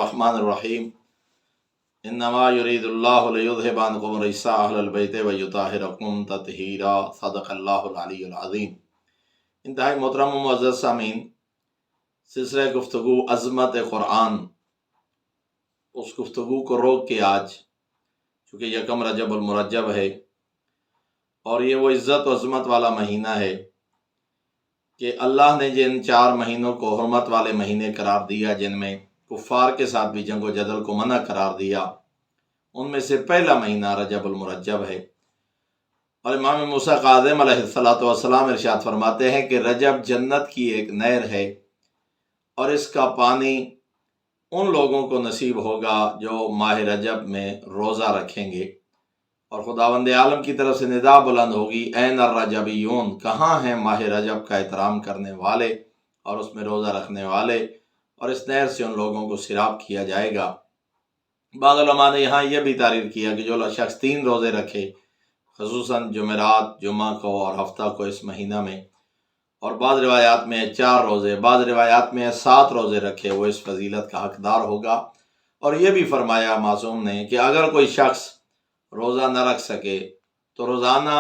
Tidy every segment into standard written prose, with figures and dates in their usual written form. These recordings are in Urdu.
الرحمن الرحیم انما یرید اللہ لیذھب عنکم الرجس اہل البیت ویطہرکم تطہیرا صدق اللہ العلی العظیم۔ انتہائی محترم و معزز سامعین، سلسلہ گفتگو عظمت قرآن، اس گفتگو کو روک کے آج چونکہ یکم رجب المرجب ہے اور یہ وہ عزت و عظمت والا مہینہ ہے کہ اللہ نے جن 4 مہینوں کو حرمت والے مہینے قرار دیا، جن میں کفار کے ساتھ بھی جنگ و جدل کو منع قرار دیا، ان میں سے پہلا مہینہ رجب المرجب ہے۔ اور امام موسیٰ کاظم علیہ السلام ارشاد فرماتے ہیں کہ رجب جنت کی ایک نہر ہے اور اس کا پانی ان لوگوں کو نصیب ہوگا جو ماہ رجب میں روزہ رکھیں گے، اور خداوند عالم کی طرف سے ندا بلند ہوگی، این الرجبیون، کہاں ہیں ماہ رجب کا احترام کرنے والے اور اس میں روزہ رکھنے والے، اور اس نہر سے ان لوگوں کو سیراب کیا جائے گا۔ بعض علماء نے یہاں یہ بھی تعریف کیا کہ جو شخص 3 روزے رکھے، خصوصاً جمعرات، جمعہ کو اور ہفتہ کو اس مہینہ میں، اور بعض روایات میں 4 روزے، بعض روایات میں 7 روزے رکھے، وہ اس فضیلت کا حقدار ہوگا۔ اور یہ بھی فرمایا معصوم نے کہ اگر کوئی شخص روزہ نہ رکھ سکے تو روزانہ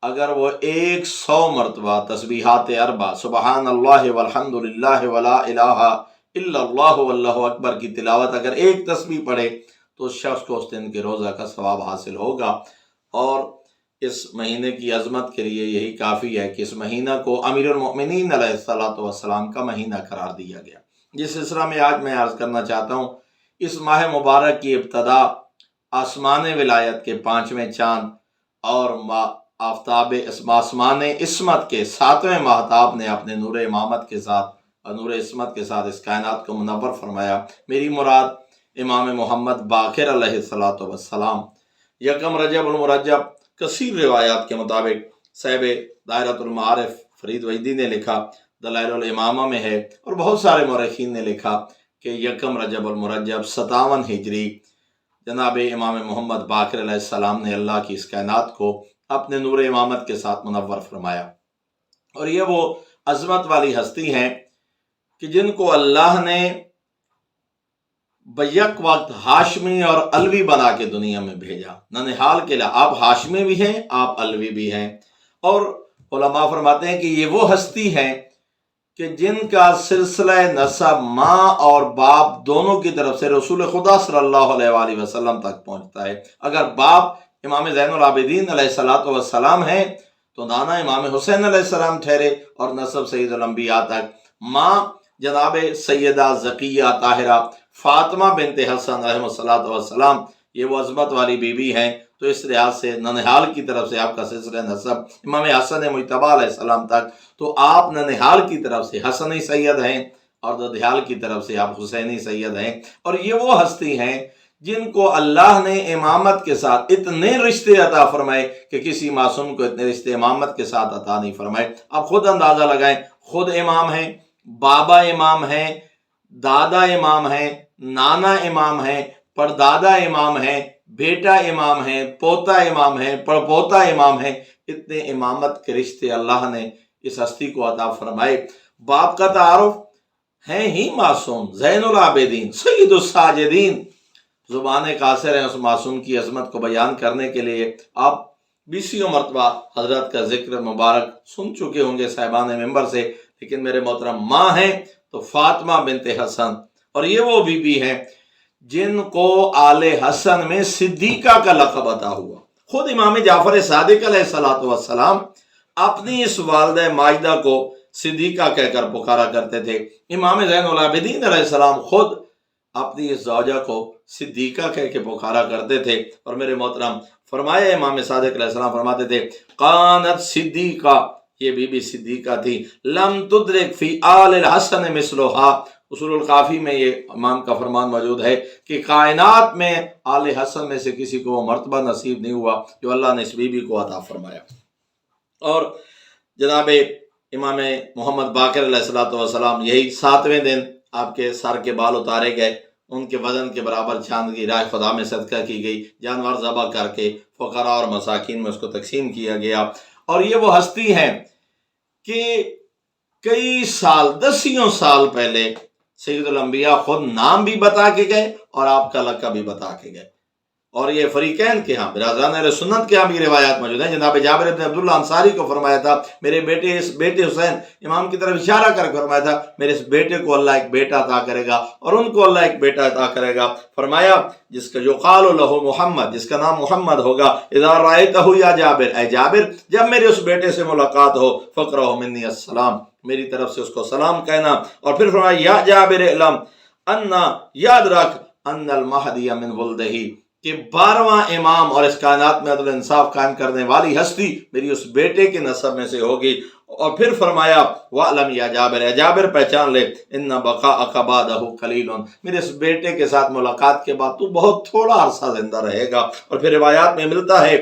اگر وہ 100 مرتبہ تسبیحات 4 سبحان اللہ والحمد للہ ولا الہ الا اللہ واللہ اکبر کی تلاوت اگر ایک تسبیح پڑھے تو اس شخص کو اس دن کے روزہ کا ثواب حاصل ہوگا۔ اور اس مہینے کی عظمت کے لیے یہی کافی ہے کہ اس مہینہ کو امیر المؤمنین علیہ السلام کا مہینہ قرار دیا گیا۔ جس سلسلہ میں آج میں عرض کرنا چاہتا ہوں، اس ماہ مبارک کی ابتدا آسمان ولایت کے 5ویں چاند اور آفتاب آسمان عصمت کے 7ویں ماہتاب نے اپنے نور امامت کے ساتھ اور نور عصمت کے ساتھ اس کائنات کو منور فرمایا۔ میری مراد امام محمد باقر علیہ السلام۔ یکم رجب المرجب کثیر روایات کے مطابق صاحب دائرۃ المعارف فرید وحیدی نے لکھا، دلائل الامامہ میں ہے، اور بہت سارے مورخین نے لکھا کہ یکم رجب المرجب 57 ہجری جناب امام محمد باقر علیہ السلام نے اللہ کی اس کائنات کو اپنے نور امامت کے ساتھ منور فرمایا۔ اور یہ وہ عظمت والی ہستی ہیں کہ جن کو اللہ نے بیک وقت ہاشمی اور علوی بنا کے دنیا میں بھیجا۔ ننہال کے لئے آپ ہاشمی بھی ہیں، آپ علوی بھی ہیں، اور علماء فرماتے ہیں کہ یہ وہ ہستی ہیں کہ جن کا سلسلہ نسب ماں اور باپ دونوں کی طرف سے رسول خدا صلی اللہ علیہ وآلہ وسلم تک پہنچتا ہے۔ اگر باپ امام زین العابدین علیہ السلام ہیں تو نانا امام حسین علیہ السلام ٹھہرے اور نسب سید الانبیاء تک، ماں جناب سیدہ زکیہ طاہرہ فاطمہ بنت حسن رحمہ السلام، یہ وہ عظمت والی بیوی ہیں، تو اس لحاظ سے ننہال کی طرف سے آپ کا سلسلہ نسب امام حسن مجتبیٰ علیہ السلام تک، تو آپ ننہال کی طرف سے حسنی سید ہیں اور ددھیال کی طرف سے آپ حسینی سید ہیں۔ اور یہ وہ ہستی ہیں جن کو اللہ نے امامت کے ساتھ اتنے رشتے عطا فرمائے کہ کسی معصوم کو اتنے رشتے امامت کے ساتھ عطا نہیں فرمائے۔ آپ خود اندازہ لگائیں، خود امام ہیں، بابا امام ہیں، دادا امام ہیں، نانا امام ہیں، پردادا امام ہیں، بیٹا امام ہیں، پوتا امام ہیں، پڑپوتا امام ہیں، اتنے امامت کے رشتے اللہ نے اس ہستی کو عطا فرمائے۔ باپ کا تعارف ہیں ہی معصوم، زین العابدین، سید الساجدین، زبان قاصر ہیں اس معصوم کی عظمت کو بیان کرنے کے لیے۔ آپ 20 مرتبہ حضرت کا ذکر مبارک سن چکے ہوں گے صاحبان ممبر سے، لیکن میرے محترم ماں ہیں تو فاطمہ بنت حسن، اور یہ وہ بی بی ہیں جن کو آل حسن میں صدیقہ کا لقب عطا ہوا۔ خود امام جعفر صادق علیہ السلام اپنی اس والدہ ماجدہ کو صدیقہ کہہ کر پکارا کرتے تھے۔ امام زین العابدین علیہ السلام خود اپنی اس زوجہ کو صدیقہ کہہ کے پکارا کرتے تھے۔ اور میرے محترم فرمایا امام صادق علیہ السلام فرماتے تھے، قانت صدیقہ، یہ بی بی صدیقہ تھی، لم تدرک فی آل الحسن مثلھا، اصول القافی میں یہ امام کا فرمان موجود ہے کہ کائنات میں آل حسن میں سے کسی کو وہ مرتبہ نصیب نہیں ہوا جو اللہ نے اس بی بی کو عطا فرمایا۔ اور جناب امام محمد باقر علیہ السلام یہی 7ویں دن آپ کے سر کے بال اتارے گئے، ان کے وزن کے برابر چاند کی راہ خدا میں صدقہ کی گئی، جانور ذبح کر کے فقراء اور مساکین میں اس کو تقسیم کیا گیا۔ اور یہ وہ ہستی ہیں کہ کئی سال، 10 سال پہلے سید الانبیاء خود نام بھی بتا کے گئے اور آپ کا لقب بھی بتا کے گئے، اور یہ فریقین کے ہاں برادران اہل سنت کے ہاں بھی روایات موجود ہیں۔ جناب جابر بن عبداللہ انصاری کو فرمایا تھا میرے بیٹے حسین، امام کی طرف اشارہ کر کے فرمایا تھا میرے اس بیٹے کو اللہ ایک بیٹا عطا کرے گا اور ان کو اللہ ایک بیٹا عطا کرے گا۔ فرمایا جس کا یقال لہ محمد، جس کا نام محمد ہوگا، اذا رأیتہ یا جابر، اے جابر جب میرے اس بیٹے سے ملاقات ہو فقرہ منی السلام، میری طرف سے اس کو سلام کہنا۔ اور پھر فرمایا یا جابر اعلم انا، یاد رکھ، ان المہدی من ولدہ، کہ 12واں امام اور اس کائنات میں عدل انصاف قائم کرنے والی ہستی میری اس بیٹے کے نسب میں سے ہوگی۔ اور پھر فرمایا وَعْلَمْ یا جابر، اے جابر پہچان لے، اِنَّ بَقَاءَكَ بَعْدَهُ قَلِيلٌ، میرے اس بیٹے کے ساتھ ملاقات کے بعد تو بہت تھوڑا عرصہ زندہ رہے گا۔ اور پھر روایات میں ملتا ہے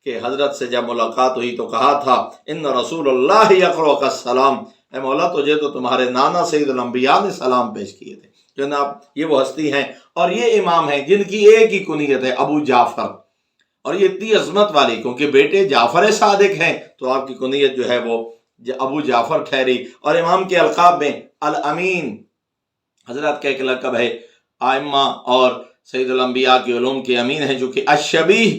کہ حضرت سے جب ملاقات ہوئی تو کہا تھا ان رسول اللہ یقرؤک السلام، اے مولا تجھے تو تمہارے نانا سید الانبیاء نے سلام پیش کیے تھے۔ جناب یہ وہ ہستی ہیں اور یہ امام ہیں جن کی ایک ہی کنیت ہے ابو جعفر، اور یہ اتنی عظمت والی کیونکہ بیٹے جعفر صادق ہیں تو آپ کی کنیت جو ہے وہ ابو جعفر ٹھہری۔ اور امام کے القاب میں الامین حضرت کا ایک لقب ہے، ائمہ اور سید الانبیاء کے علوم کے امین ہیں، جو کہ الشبیہ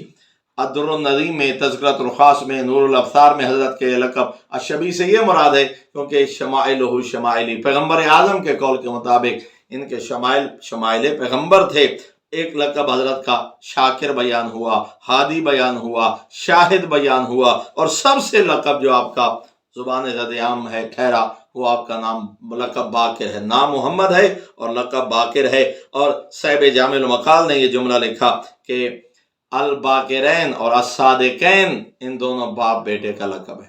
الدر النظیم میں، تذکرۃ الخاص میں، نور الابصار میں حضرت کے لقب الشبیہ سے یہ مراد ہے کیونکہ شمائلہ شمائلی، پیغمبر اعظم کے قول کے مطابق ان کے شمائل پیغمبر تھے۔ ایک لقب حضرت کا شاکر بیان ہوا، ہادی بیان ہوا، شاہد بیان ہوا، اور سب سے لقب جو آپ کا زبان زد عام ہے ٹھہرا وہ آپ کا نام لقب باقر ہے۔ نام محمد ہے اور لقب باقر ہے۔ اور صاحب جامع المقال نے یہ جملہ لکھا کہ الباقرین اور الصادقین ان دونوں باپ بیٹے کا لقب ہے۔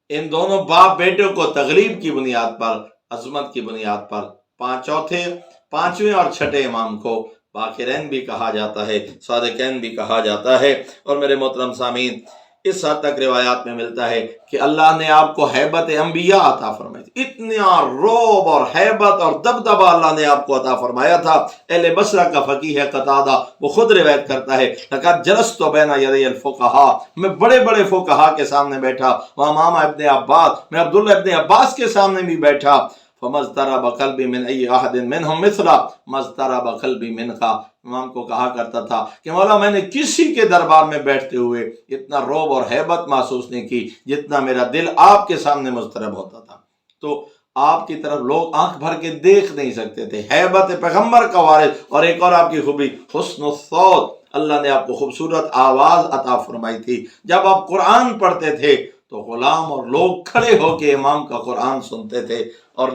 ان دونوں باپ بیٹوں کو تغلیب کی بنیاد پر، عظمت کی بنیاد پر، پانچویں اور چھٹے امام کو باقرین بھی کہا جاتا ہے، صادقین بھی کہا جاتا ہے۔ اور میرے محترم سامعین، اس حد تک روایات میں ملتا ہے کہ اللہ نے آپ کو ہیبت انبیاء عطا فرمائی تھی، اتنا رعب اور ہیبت اور دبدبہ اللہ نے آپ کو عطا فرمایا تھا۔ اہل بصرہ کا فقیہ ہے قتادہ، وہ خود روایت کرتا ہے لقد جلست بین یدی الفقہاء، میں بڑے بڑے فقہاء کے سامنے بیٹھا، وامام ابن عباس، میں عبداللہ ابن عباس کے سامنے بھی بیٹھا، فَمَا اضْطَرَبَ قَلْبِي مِنْ أَيِّ أَحَدٍ مِّنْهُمْ مِثْلَ مَا اضْطَرَبَ قَلْبِي مِنْكَ، امام کو کہا کرتا تھا کہ مولا میں نے کسی کے دربار میں بیٹھتے ہوئے اتنا رعب اور ہیبت محسوس نہیں کی جتنا میرا دل آپ کے سامنے مضطرب ہوتا تھا۔ تو آپ کی طرف لوگ آنکھ بھر کے دیکھ نہیں سکتے تھے، ہیبت پیغمبر کا وارث۔ اور ایک اور آپ کی خوبی حسن الصوت، اللہ نے آپ کو خوبصورت آواز عطا فرمائی تھی۔ جب آپ قرآن پڑھتے تھے تو غلام اور لوگ کھڑے ہو کے امام کا قرآن سنتے تھے، اور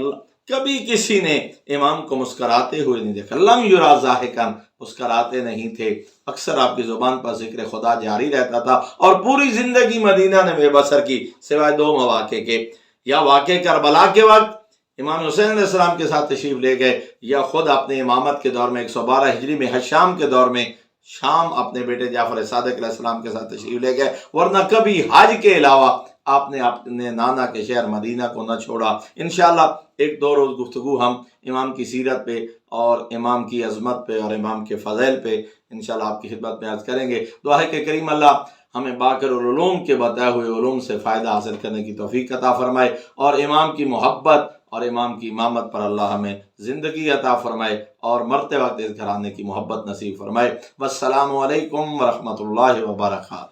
کبھی کسی نے امام کو مسکراتے ہوئے نہیں دیکھا، لم یرا ضاحکا، مسکراتے نہیں تھے۔ اکثر آپ کی زبان پر ذکر خدا جاری رہتا تھا، اور پوری زندگی مدینہ نے بے بسر کی سوائے 2 مواقع کے، یا واقع کربلا کے وقت امام حسین علیہ السلام کے ساتھ تشریف لے گئے، یا خود اپنے امامت کے دور میں 112 ہجری میں حشام کے دور میں شام اپنے بیٹے جعفر صادق علیہ السلام کے ساتھ تشریف لے گئے، ورنہ کبھی حج کے علاوہ آپ نے اپنے نانا کے شہر مدینہ کو نہ چھوڑا۔ انشاءاللہ 1-2 روز گفتگو ہم امام کی سیرت پہ اور امام کی عظمت پہ اور امام کے فضائل پہ انشاءاللہ آپ کی خدمت میں عرض کریں گے۔ دعا ہے کہ کریم اللہ ہمیں باقر العلوم کے بتائے ہوئے علوم سے فائدہ حاصل کرنے کی توفیق عطا فرمائے، اور امام کی محبت اور امام کی امامت پر اللہ ہمیں زندگی عطا فرمائے، اور مرتے وقت اس گھرانے کی محبت نصیب فرمائے۔ والسلام علیکم ورحمۃ اللہ وبرکاتہ۔